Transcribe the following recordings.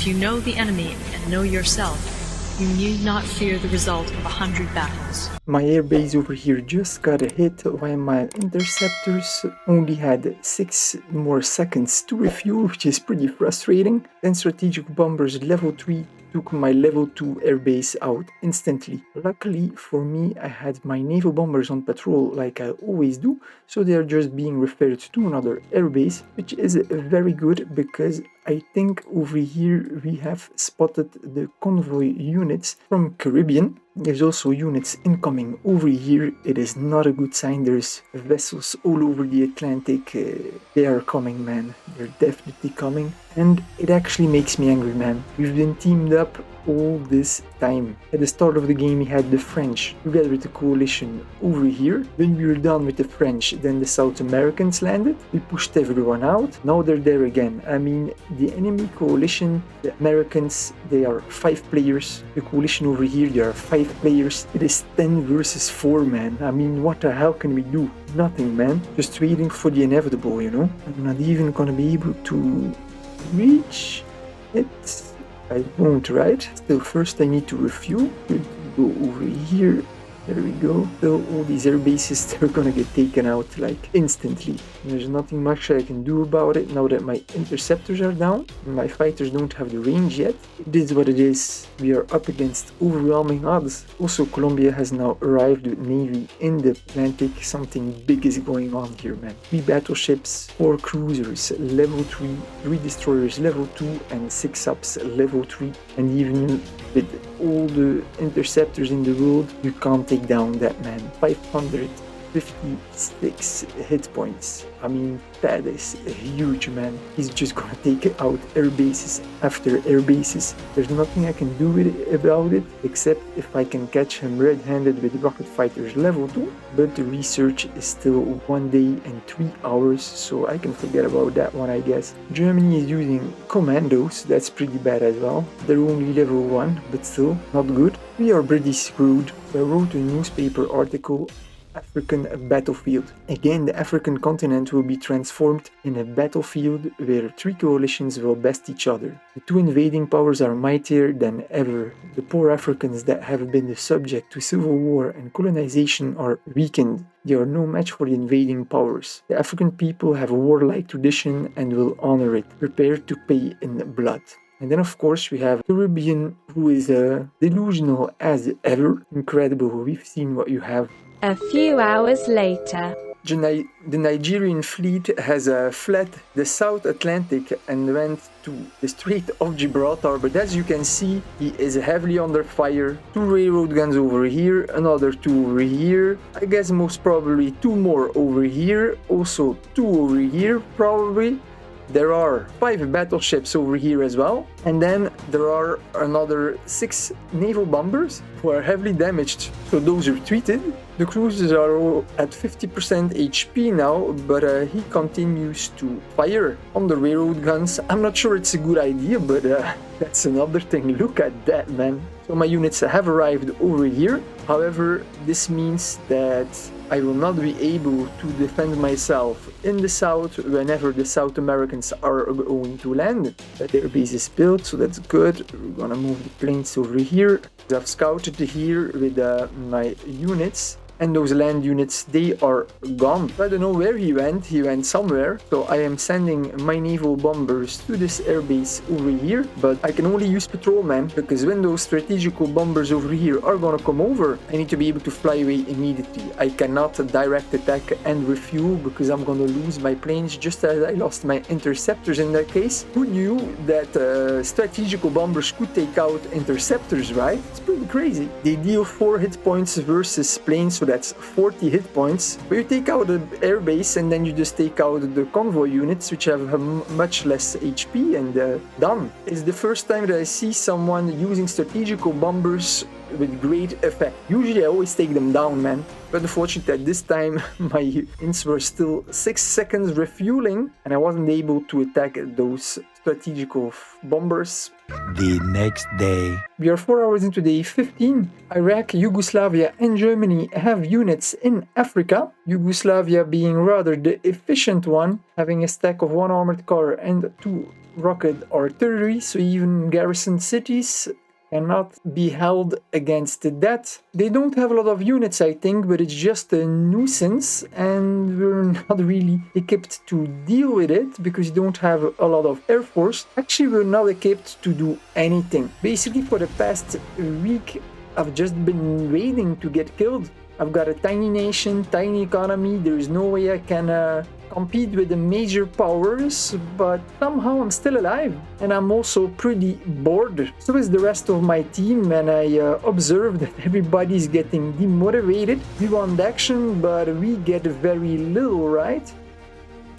If you know the enemy and know yourself, you need not fear the result of 100 battles. My airbase over here just got a hit while my interceptors only had 6 more seconds to refuel, which is pretty frustrating. Then strategic bombers level 3 took my level 2 airbase out instantly. Luckily for me, I had my naval bombers on patrol like I always do, so they are just being referred to another airbase, which is very good because I think over here we have spotted the convoy units from Caribbean. There's also units incoming over here. It is not a good sign. There's vessels all over the Atlantic. They are coming, man. They're definitely coming. And it actually makes me angry, man. We've been teamed up all this time. At the start of the game we had the French together with the coalition over here. When we were done with the French, then the South Americans landed. We pushed everyone out. Now they're there again. I mean, the enemy coalition, the Americans, they are 5 players. The coalition over here, there are 5 players. It is 10 versus 4, man. I mean, what the hell can we do? Nothing, man. Just waiting for the inevitable, you know? I'm not even gonna be able to reach it. I won't, right? Still, first I need to refuel. Go over here. There we go. So all these air bases, they're gonna get taken out like instantly. There's nothing much I can do about it now that my interceptors are down. My fighters don't have the range yet. It is what it is. We are up against overwhelming odds. Also, Colombia has now arrived with Navy in the Atlantic. Something big is going on here, man. 3 battleships, 4 cruisers, level 3, 3 destroyers, level 2, and 6 subs, level 3. And even with all the interceptors in the world, you can't take down that man. 556 hit points. I mean, that is huge, man. He's just gonna take out air bases after air bases. There's nothing I can do about it, except if I can catch him red-handed with rocket fighters level 2. But the research is still 1 day and 3 hours, so I can forget about that one, I guess. Germany is using commandos. That's pretty bad as well. They're only level 1, but still not good. We are pretty screwed. So I wrote a newspaper article, African battlefield. Again, the African continent will be transformed in a battlefield where 3 coalitions will best each other. The 2 invading powers are mightier than ever. The poor Africans that have been subject to civil war and colonization are weakened. They are no match for the invading powers. The African people have a warlike tradition and will honor it, prepared to pay in blood. And then of course we have Caribbean, who is delusional as ever. Incredible. We've seen what you have. A few hours later. The Nigerian fleet has fled the South Atlantic and went to the Strait of Gibraltar, but as you can see, he is heavily under fire. 2 railroad guns over here, another 2 over here, I guess most probably 2 more over here, also 2 over here probably. There are 5 battleships over here as well, and then there are another 6 naval bombers who are heavily damaged, so those are treated. The cruisers are all at 50% HP now, but he continues to fire on the railroad guns. I'm not sure it's a good idea, but that's another thing. Look at that, man. So my units have arrived over here. However, this means that I will not be able to defend myself in the south whenever the South Americans are going to land. Their base is built, so that's good. We're gonna move the planes over here. I've scouted here with my units. And those land units, they are gone. I don't know where he went somewhere. So I am sending my naval bombers to this airbase over here, but I can only use patrolmen, because when those strategical bombers over here are gonna come over, I need to be able to fly away immediately. I cannot direct attack and refuel, because I'm gonna lose my planes just as I lost my interceptors in that case. Who knew that strategical bombers could take out interceptors, right? It's pretty crazy. They deal 4 hit points versus planes, so that's 40 hit points. But you take out the airbase and then you just take out the convoy units, which have much less HP, and done. It's the first time that I see someone using strategical bombers with great effect. Usually I always take them down, man. But unfortunately at this time my ints were still 6 seconds refueling and I wasn't able to attack those strategical bombers. The next day. We are 4 hours into day 15. Iraq, Yugoslavia, and Germany have units in Africa. Yugoslavia being rather the efficient one, having a stack of 1 armored car and 2 rocket artillery, so even garrison cities cannot be held against that. They don't have a lot of units, I think, but it's just a nuisance, and we're not really equipped to deal with it because we don't have a lot of air force. Actually, we're not equipped to do anything. Basically, for the past week, I've just been waiting to get killed. I've got a tiny nation, tiny economy. There's no way I can compete with the major powers, but somehow I'm still alive, and I'm also pretty bored. So is the rest of my team, and I observe that everybody's getting demotivated. We want action, but we get very little, right?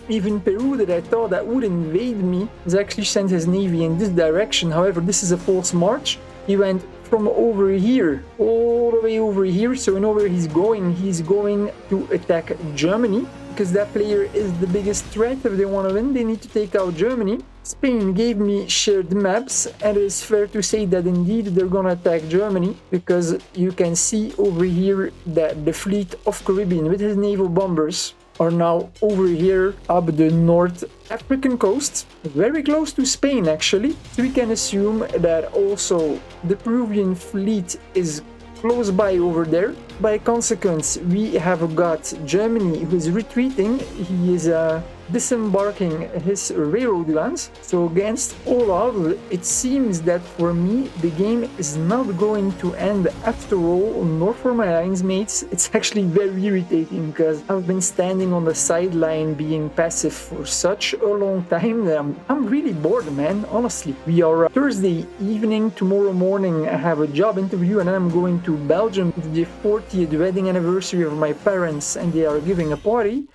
Even Peru, that I thought that would invade me, has actually sent his navy in this direction. However, this is a false march. He went from over here all the way over here, so we know where he's going. He's going to attack Germany, because that player is the biggest threat. If they want to win, they need to take out Germany. Spain gave me shared maps, and it is fair to say that indeed they're gonna attack Germany, because you can see over here that the fleet of Caribbean with his naval bombers are now over here up the North African coast, very close to Spain actually. So we can assume that also the Peruvian fleet is close by over there. By consequence, we have got Germany who is retreating. He is disembarking his railroad guns. So against all odds, it seems that for me the game is not going to end after all, nor for my alliance mates. It's actually very irritating because I've been standing on the sideline being passive for such a long time that I'm really bored, man, honestly. We are Thursday evening. Tomorrow morning I have a job interview, and then I'm going to Belgium. It's the 40th wedding anniversary of my parents, and they are giving a party.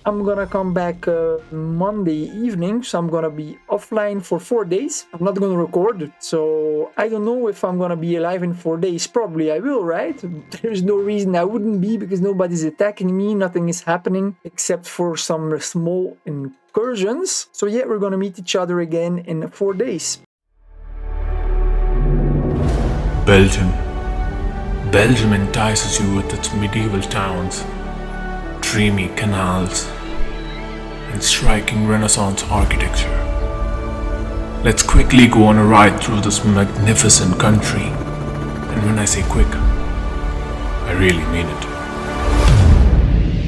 I'm gonna come back Monday evening, so I'm gonna be offline for 4 days. I'm not gonna record, so I don't know if I'm gonna be alive in 4 days. Probably I will, right? There's no reason I wouldn't be, because nobody's attacking me, nothing is happening except for some small incursions. So yeah, we're gonna meet each other again in 4 days. Belgium. Belgium entices you with its medieval towns, dreamy canals, and striking Renaissance architecture. Let's quickly go on a ride through this magnificent country. And when I say quick, I really mean it.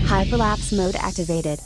Hyperlapse mode activated.